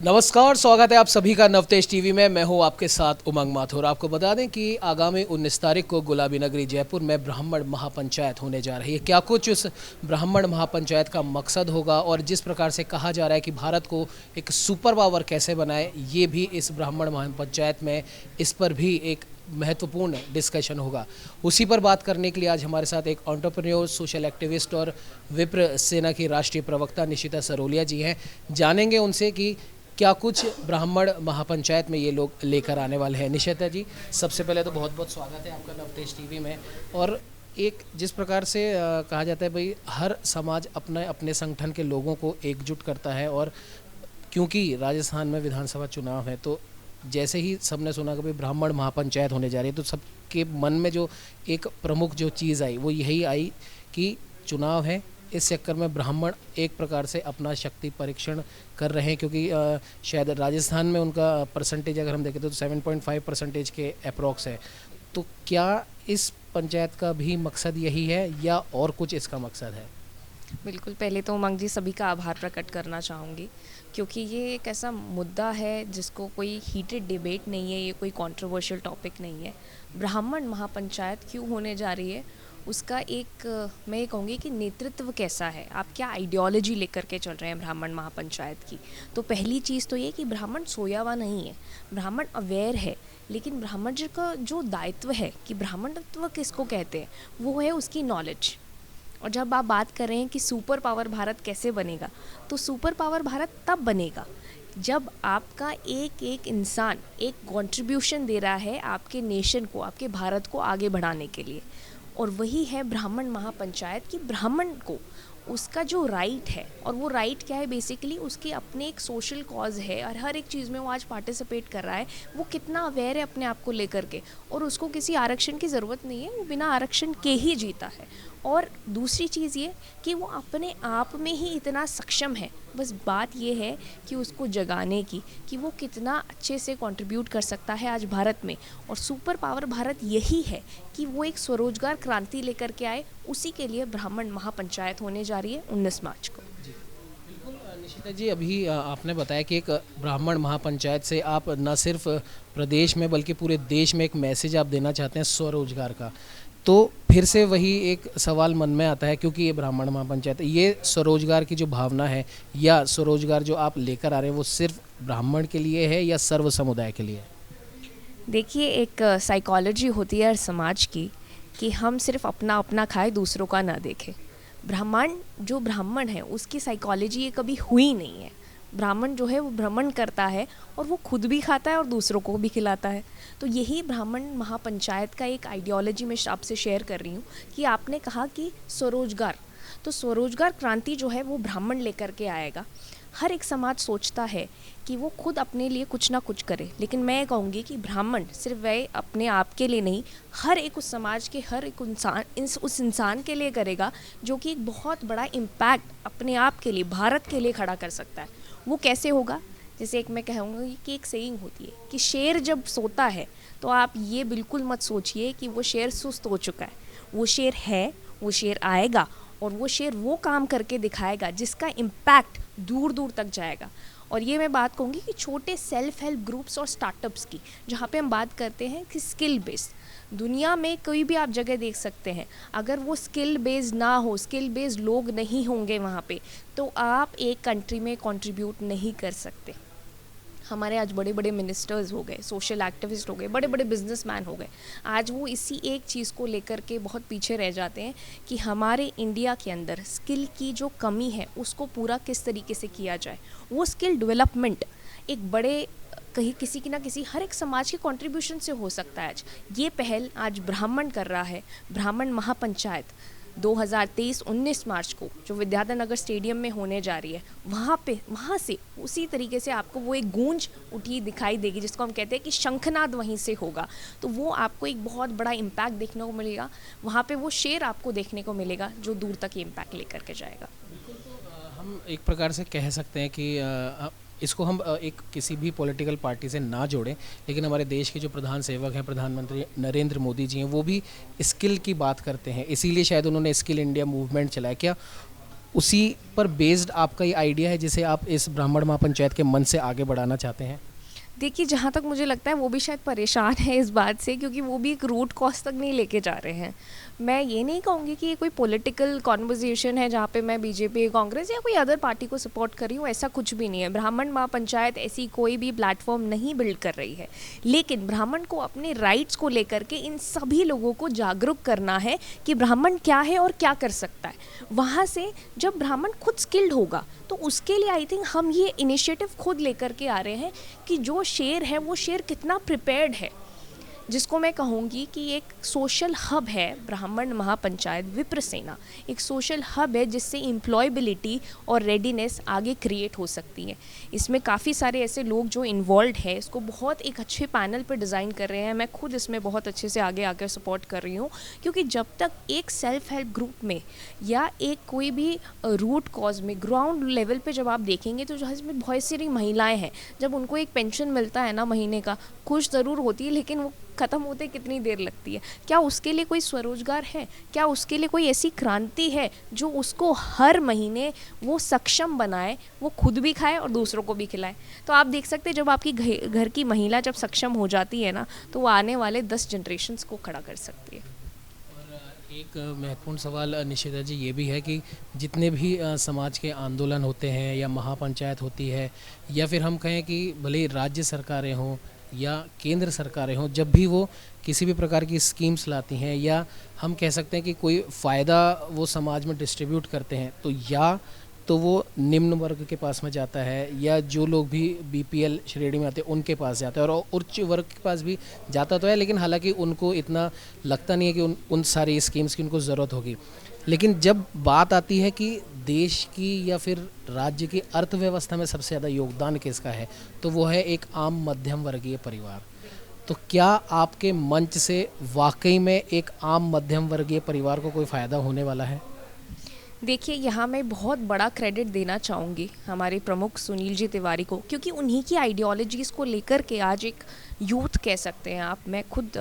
नमस्कार, स्वागत है आप सभी का नवतेज टीवी में। मैं हूं आपके साथ उमंग माथुर। आपको बता दें कि आगामी 19 तारीख को गुलाबी नगरी जयपुर में ब्राह्मण महापंचायत होने जा रही है। क्या कुछ उस ब्राह्मण महापंचायत का मकसद होगा और जिस प्रकार से कहा जा रहा है कि भारत को एक सुपर पावर कैसे बनाए, ये भी इस ब्राह्मण महापंचायत में इस पर भी एक महत्वपूर्ण डिस्कशन होगा। उसी पर बात करने के लिए आज हमारे साथ एक एंटरप्रेन्योर, सोशल एक्टिविस्ट और विप्र सेना की राष्ट्रीय प्रवक्ता निशिता सरोलिया जी हैं। जानेंगे उनसे कि क्या कुछ ब्राह्मण महापंचायत में ये लोग लेकर आने वाले हैं। निशिता जी, सबसे पहले तो बहुत बहुत स्वागत है आपका नवतेज टीवी में। और एक जिस प्रकार से कहा जाता है भाई, हर समाज अपने अपने संगठन के लोगों को एकजुट करता है, और क्योंकि राजस्थान में विधानसभा चुनाव है, तो जैसे ही सबने सुना कि भाई ब्राह्मण महापंचायत होने जा रही है, तो सबके मन में जो एक प्रमुख जो चीज़ आई वो यही आई कि चुनाव है, इस चक्कर में ब्राह्मण एक प्रकार से अपना शक्ति परीक्षण कर रहे हैं, क्योंकि शायद राजस्थान में उनका परसेंटेज अगर हम देखें तो 7.5% के अप्रॉक्स है। तो क्या इस पंचायत का भी मकसद यही है या और कुछ इसका मकसद है? बिल्कुल, पहले तो उमंग जी सभी का आभार प्रकट करना चाहूँगी, क्योंकि ये एक ऐसा मुद्दा है जिसको कोई हीटेड डिबेट नहीं है, ये कोई कंट्रोवर्शियल टॉपिक नहीं है। ब्राह्मण महापंचायत क्यों होने जा रही है, उसका एक मैं ये कहूँगी कि नेतृत्व कैसा है, आप क्या आइडियोलॉजी लेकर के चल रहे हैं ब्राह्मण महापंचायत की। तो पहली चीज़ तो ये कि ब्राह्मण सोया हुआ नहीं है, ब्राह्मण अवेयर है। लेकिन ब्राह्मण जी का जो दायित्व है कि ब्राह्मणत्व किसको कहते हैं, वो है उसकी नॉलेज। और जब आप बात कर रहे हैं कि सुपर पावर भारत कैसे बनेगा, तो सुपर पावर भारत तब बनेगा जब आपका एक एक इंसान एक कंट्रीब्यूशन दे रहा है आपके नेशन को, आपके भारत को आगे बढ़ाने के लिए। और वही है ब्राह्मण महापंचायत कि ब्राह्मण को उसका जो राइट है, और वो राइट क्या है, बेसिकली उसके अपने एक सोशल कॉज है, और हर एक चीज़ में वो आज पार्टिसिपेट कर रहा है। वो कितना अवेयर है अपने आप को लेकर के, और उसको किसी आरक्षण की ज़रूरत नहीं है, वो बिना आरक्षण के ही जीता है। और दूसरी चीज़ ये कि वो अपने आप में ही इतना सक्षम है, बस बात ये है कि उसको जगाने की, कि वो कितना अच्छे से कंट्रीब्यूट कर सकता है आज भारत में। और सुपर पावर भारत यही है कि वो एक स्वरोजगार क्रांति लेकर के आए। उसी के लिए ब्राह्मण महापंचायत होने जा रही है 19 मार्च को। बिल्कुल निशिता जी, अभी आपने बताया कि एक ब्राह्मण महापंचायत से आप न सिर्फ प्रदेश में बल्कि पूरे देश में एक मैसेज आप देना चाहते हैं स्वरोजगार का। तो फिर से वही एक सवाल मन में आता है, क्योंकि ये ब्राह्मण महापंचायत, ये स्वरोजगार की जो भावना है या स्वरोजगार जो आप लेकर आ रहे हैं, वो सिर्फ ब्राह्मण के लिए है या सर्व समुदाय के लिए? देखिए, एक साइकोलॉजी होती है हर समाज की कि हम सिर्फ अपना अपना खाए, दूसरों का ना देखें। जो ब्राह्मण है उसकी साइकोलॉजी ये कभी हुई नहीं है। ब्राह्मण जो है वो भ्रमण करता है, और वो खुद भी खाता है और दूसरों को भी खिलाता है। तो यही ब्राह्मण महापंचायत का एक आइडियोलॉजी मैं आपसे शेयर कर रही हूँ कि आपने कहा कि स्वरोजगार, तो स्वरोजगार क्रांति जो है वो ब्राह्मण लेकर के आएगा। हर एक समाज सोचता है कि वो खुद अपने लिए कुछ ना कुछ करे, लेकिन मैं कहूँगी कि ब्राह्मण सिर्फ वह अपने आप के लिए नहीं, हर एक उस समाज के हर एक उस इंसान के लिए करेगा जो कि एक बहुत बड़ा इम्पैक्ट अपने आप के लिए, भारत के लिए खड़ा कर सकता है। वो कैसे होगा? जैसे एक मैं कहूँगी कि एक सेइंग होती है कि शेर जब सोता है तो आप ये बिल्कुल मत सोचिए कि वो शेर सुस्त हो चुका है। वो शेर है, वो शेर आएगा, और वो शेर वो काम करके दिखाएगा जिसका इम्पैक्ट दूर दूर तक जाएगा। और ये मैं बात कहूँगी कि छोटे सेल्फ हेल्प ग्रुप्स और स्टार्टअप्स की, जहाँ पे हम बात करते हैं कि स्किल बेस्ड, दुनिया में कोई भी आप जगह देख सकते हैं, अगर वो स्किल बेस्ड ना हो, स्किल बेस्ड लोग नहीं होंगे वहाँ पे, तो आप एक कंट्री में कंट्रीब्यूट नहीं कर सकते। हमारे आज बड़े बड़े मिनिस्टर्स हो गए, सोशल एक्टिविस्ट हो गए, बड़े बड़े बिजनेसमैन हो गए, आज वो इसी एक चीज़ को लेकर के बहुत पीछे रह जाते हैं कि हमारे इंडिया के अंदर स्किल की जो कमी है उसको पूरा किस तरीके से किया जाए। वो स्किल डेवलपमेंट एक बड़े कहीं किसी की ना किसी हर एक समाज के कंट्रीब्यूशन से हो सकता है। आज ये पहल आज ब्राह्मण कर रहा है। ब्राह्मण महापंचायत 2023 19 मार्च को जो विद्याधर नगर स्टेडियम में होने जा रही है, वहाँ से उसी तरीके से आपको वो एक गूंज उठी दिखाई देगी, जिसको हम कहते हैं कि शंखनाद वहीं से होगा। तो वो आपको एक बहुत बड़ा इम्पैक्ट देखने को मिलेगा। वहाँ पे वो शेर आपको देखने को मिलेगा जो दूर तक ये इम्पैक्ट लेकर के जाएगा। हम एक प्रकार से कह सकते हैं कि इसको हम एक किसी भी पॉलिटिकल पार्टी से ना जोड़ें, लेकिन हमारे देश के जो प्रधान सेवक हैं, प्रधानमंत्री नरेंद्र मोदी जी हैं, वो भी स्किल की बात करते हैं, इसीलिए शायद उन्होंने स्किल इंडिया मूवमेंट चलाया। क्या उसी पर बेस्ड आपका ये आइडिया है जिसे आप इस ब्राह्मण महापंचायत के मन से आगे बढ़ाना चाहते हैं? देखिए, जहाँ तक मुझे लगता है वो भी शायद परेशान है इस बात से, क्योंकि वो भी एक रूट कॉज तक नहीं लेके जा रहे हैं। मैं ये नहीं कहूँगी कि ये कोई पॉलिटिकल कॉन्वर्जेशन है जहाँ पे मैं बीजेपी, कांग्रेस या कोई अदर पार्टी को सपोर्ट कर रही हूँ, ऐसा कुछ भी नहीं है। ब्राह्मण महापंचायत ऐसी कोई भी प्लेटफॉर्म नहीं बिल्ड कर रही है, लेकिन ब्राह्मण को अपने राइट्स को लेकर के इन सभी लोगों को जागरूक करना है कि ब्राह्मण क्या है और क्या कर सकता है। वहाँ से जब ब्राह्मण खुद स्किल्ड होगा तो उसके लिए आई थिंक हम ये इनिशिएटिव खुद लेकर के आ रहे हैं कि जो शेर है वो शेर कितना प्रिपेयर्ड है, जिसको मैं कहूँगी कि एक सोशल हब है ब्राह्मण महापंचायत विप्र सेना। एक सोशल हब है जिससे एम्प्लॉयबिलिटी और रेडीनेस आगे क्रिएट हो सकती है। इसमें काफ़ी सारे ऐसे लोग जो इन्वॉल्व है, इसको बहुत एक अच्छे पैनल पर डिज़ाइन कर रहे हैं। मैं खुद इसमें बहुत अच्छे से आगे आकर सपोर्ट कर रही हूँ, क्योंकि जब तक एक सेल्फ हेल्प ग्रुप में या एक कोई भी रूट कॉज में ग्राउंड लेवल पे जब आप देखेंगे तो जहाँ इसमें बहुत सारी महिलाएं हैं, जब उनको एक पेंशन मिलता है ना महीने का, खुश ज़रूर होती है, लेकिन वो ख़त्म होते कितनी देर लगती है। क्या उसके लिए कोई स्वरोजगार है? क्या उसके लिए कोई ऐसी क्रांति है जो उसको हर महीने वो सक्षम बनाए, वो खुद भी खाए और दूसरों को भी खिलाए? तो आप देख सकते हैं जब आपकी घर की महिला जब सक्षम हो जाती है ना, तो वो आने वाले 10 जनरेशन्स को खड़ा कर सकती है। एक महत्वपूर्ण सवाल निशिता जी ये भी है कि जितने भी समाज के आंदोलन होते हैं या महापंचायत होती है, या फिर हम कहें कि भले ही राज्य सरकारें हों या केंद्र सरकारें हों, जब भी वो किसी भी प्रकार की स्कीम्स लाती हैं या हम कह सकते हैं कि कोई फ़ायदा वो समाज में डिस्ट्रीब्यूट करते हैं, तो या तो वो निम्न वर्ग के पास में जाता है, या जो लोग भी बीपीएल श्रेणी में आते हैं उनके पास जाता है, और उच्च वर्ग के पास भी जाता तो है, लेकिन हालांकि उनको इतना लगता नहीं है कि उन सारी स्कीम्स की उनको ज़रूरत होगी। लेकिन जब बात आती है कि देश की या फिर राज्य की अर्थव्यवस्था में सबसे ज़्यादा योगदान किसका है, तो वो है एक आम मध्यम वर्गीय परिवार। तो क्या आपके मंच से वाकई में एक आम मध्यम वर्गीय परिवार को कोई फ़ायदा होने वाला है? देखिए, यहाँ मैं बहुत बड़ा क्रेडिट देना चाहूँगी हमारे प्रमुख सुनील जी तिवारी को, क्योंकि उन्हीं की आइडियोलॉजीज़ को लेकर के आज एक यूथ कह सकते हैं आप, मैं खुद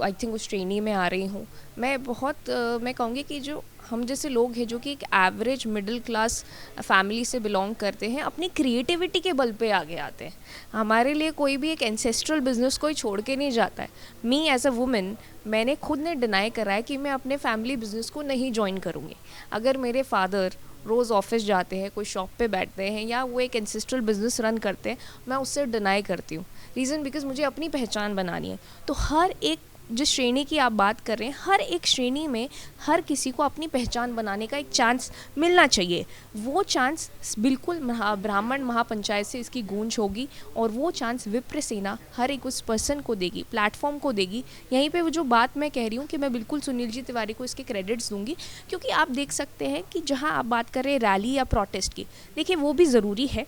आई थिंक उस श्रेणी में आ रही हूँ। मैं कहूँगी कि जो हम जैसे लोग हैं जो कि एक एवरेज मिडिल क्लास फैमिली से बिलोंग करते हैं, अपनी क्रिएटिविटी के बल पे आगे आते हैं। हमारे लिए कोई भी एक एंसेस्ट्रल बिजनेस कोई छोड़ के नहीं जाता है। मी एज अ वुमेन, मैंने खुद ने डिनाई करा है कि मैं अपने फैमिली बिजनेस को नहीं ज्वाइन करूँगी। अगर मेरे फादर रोज़ ऑफिस जाते हैं, कोई शॉप पे बैठते हैं या वो एक एंसेस्ट्रल बिजनेस रन करते हैं, मैं उससे डिनाई करती हूँ। रीज़न बिकॉज मुझे अपनी पहचान बनानी है। तो हर एक जिस श्रेणी की आप बात कर रहे हैं, हर एक श्रेणी में हर किसी को अपनी पहचान बनाने का एक चांस मिलना चाहिए। वो चांस बिल्कुल ब्राह्मण महापंचायत से इसकी गूंज होगी, और वो चांस विप्र सेना हर एक उस पर्सन को देगी, प्लेटफॉर्म को देगी। यहीं पे वो जो बात मैं कह रही हूँ कि मैं बिल्कुल सुनील जी तिवारी को इसके क्रेडिट्स दूंगी, क्योंकि आप देख सकते हैं कि जहाँ आप बात कर रहे हैं रैली या प्रोटेस्ट की, देखिए वो भी ज़रूरी है,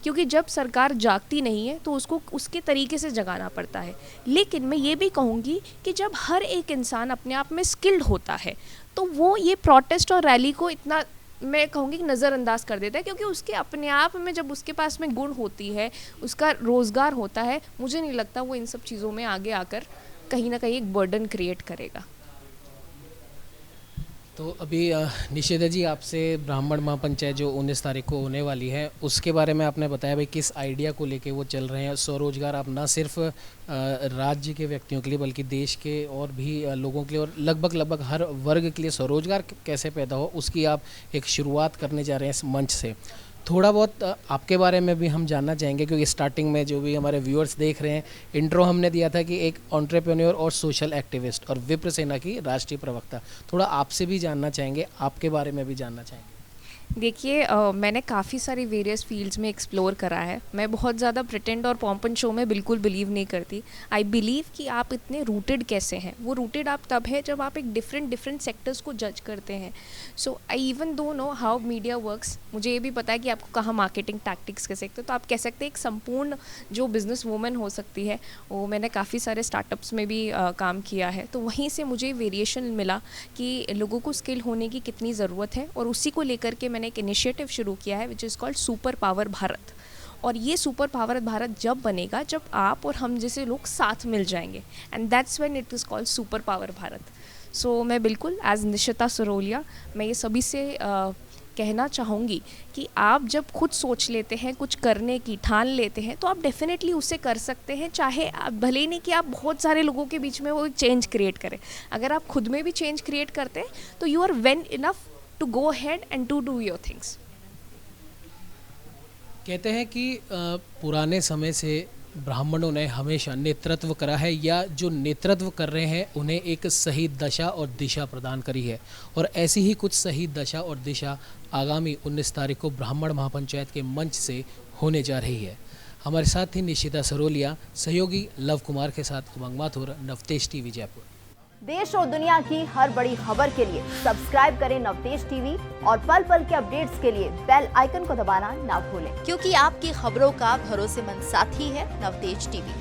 क्योंकि जब सरकार जागती नहीं है तो उसको उसके तरीके से जगाना पड़ता है। लेकिन मैं ये भी कहूँगी कि जब हर एक इंसान अपने आप में स्किल्ड होता है, तो वो ये प्रोटेस्ट और रैली को इतना, मैं कहूँगी, नज़रअंदाज कर देता है, क्योंकि उसके अपने आप में जब उसके पास में गुण होती है, उसका रोज़गार होता है, मुझे नहीं लगता वो इन सब चीज़ों में आगे आकर कहीं ना कहीं एक बर्डन क्रिएट करेगा। तो अभी निशिता जी, आपसे ब्राह्मण महापंचायत जो 19 तारीख को होने वाली है, उसके बारे में आपने बताया भाई किस आइडिया को लेके वो चल रहे हैं। स्वरोजगार आप ना सिर्फ राज्य के व्यक्तियों के लिए बल्कि देश के और भी लोगों के लिए और लगभग हर वर्ग के लिए स्वरोजगार कैसे पैदा हो, उसकी आप एक शुरुआत करने जा रहे हैं इस मंच से। थोड़ा बहुत आपके बारे में भी हम जानना चाहेंगे, क्योंकि स्टार्टिंग में जो भी हमारे व्यूअर्स देख रहे हैं, इंट्रो हमने दिया था कि एक एंटरप्रेन्योर और सोशल एक्टिविस्ट और विप्र सेना की राष्ट्रीय प्रवक्ता। थोड़ा आपसे भी जानना चाहेंगे, आपके बारे में भी जानना चाहेंगे। देखिए, मैंने काफ़ी सारी वेरियस फील्ड्स में एक्सप्लोर करा है। मैं बहुत ज़्यादा प्रिटेंड और पॉम्पन शो में बिल्कुल बिलीव नहीं करती। आई बिलीव कि आप इतने रूटेड कैसे हैं। वो रूटेड आप तब है जब आप एक डिफरेंट सेक्टर्स को जज करते हैं। So I even don't know how media works. मुझे ये भी पता है कि आपको कहाँ मार्केटिंग टैक्टिक्स कह सकते हो। तो आप कह सकते हैं एक संपूर्ण जो बिज़नेस वूमन हो सकती है, वो मैंने काफ़ी सारे स्टार्टअप्स में भी काम किया है। तो वहीं से मुझे वेरिएशन मिला कि लोगों को स्किल होने की कितनी ज़रूरत है, और उसी को लेकर के मैंने एक इनिशिएटिव शुरू किया है which is called super power Bharat. और ये सुपर पावर भारत जब बनेगा जब आप और हम जैसे लोग साथ मिल जाएंगे, and that's when it is called super power Bharat. So मैं बिल्कुल एज निशिता सरोलिया, मैं ये सभी से कहना चाहूँगी कि आप जब खुद सोच लेते हैं कुछ करने की, ठान लेते हैं, तो आप डेफिनेटली उसे कर सकते हैं। चाहे आप भले ही नहीं कि आप बहुत सारे लोगों के बीच में वो एक चेंज क्रिएट करें, अगर आप खुद में भी चेंज क्रिएट करते हैं तो you are well enough to go ahead and to do your things. कहते हैं कि पुराने समय से ब्राह्मणों ने हमेशा नेतृत्व करा है, या जो नेतृत्व कर रहे हैं उन्हें एक सही दशा और दिशा प्रदान करी है, और ऐसी ही कुछ सही दशा और दिशा आगामी 19 तारीख को ब्राह्मण महापंचायत के मंच से होने जा रही है। हमारे साथ ही निशिता सरोलिया, सहयोगी लव कुमार के साथ उमंग माथुर, नवतेज टीवी जयपुर। देश और दुनिया की हर बड़ी खबर के लिए सब्सक्राइब करें नवतेज टीवी और पल पल के अपडेट्स के लिए बेल आइकन को दबाना ना भूलें, क्योंकि आपकी खबरों का भरोसेमंद साथी है नवतेज टीवी।